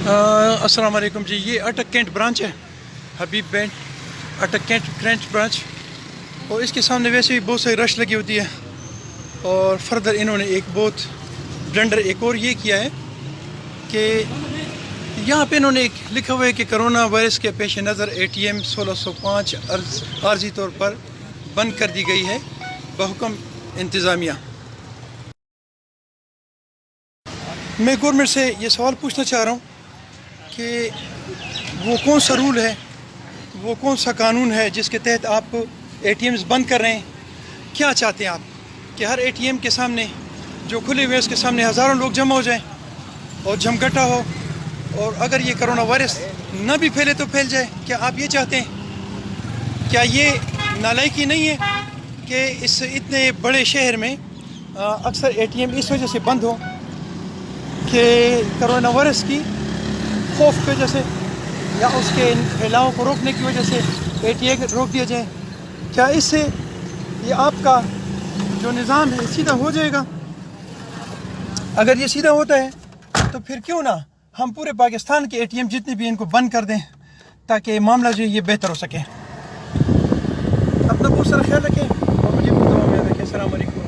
अस्सलाम वालेकुम जी। ये अटक कैंट ब्रांच है, हबीब बैंक अटक कैंट ब्रांच। और इसके सामने वैसे भी बहुत सारी रश लगी होती है। और फर्दर इन्होंने एक बहुत ब्लेंडर एक और ये किया है कि यहाँ पे इन्होंने एक लिखा हुआ है कि करोना वायरस के पेश नज़र ATM 1605 आर्जी तौर पर बंद कर दी गई है बहुक्म इंतज़ामिया। मैं गवर्नमेंट से ये सवाल पूछना चाह रहा हूँ कि वो कौन सा रूल है, वो कौन सा कानून है जिसके तहत आप ATMs बंद कर रहे हैं। क्या चाहते हैं आप कि हर ATM के सामने जो खुले हुए उसके सामने हज़ारों लोग जमा हो जाएं और जमघटा हो, और अगर ये करोना वायरस न भी फैले तो फैल जाए? क्या आप ये चाहते हैं? क्या ये नालायकी नहीं है कि इस इतने बड़े शहर में अक्सर ATM इस वजह से बंद हो कि करोना वायरस की खौफ की वजह से या उसके फैलाव को रोकने की वजह से ATM रोक दिया जाए? क्या इससे ये आपका जो निज़ाम है सीधा हो जाएगा? अगर ये सीधा होता है तो फिर क्यों ना हम पूरे पाकिस्तान के ATM जितने भी इनको बंद कर दें ताकि मामला जो ये बेहतर हो सके। अपना बहुत सारा ख्याल रखें और मुझे दुआ में रखें। अस्सलाम वालेकुम।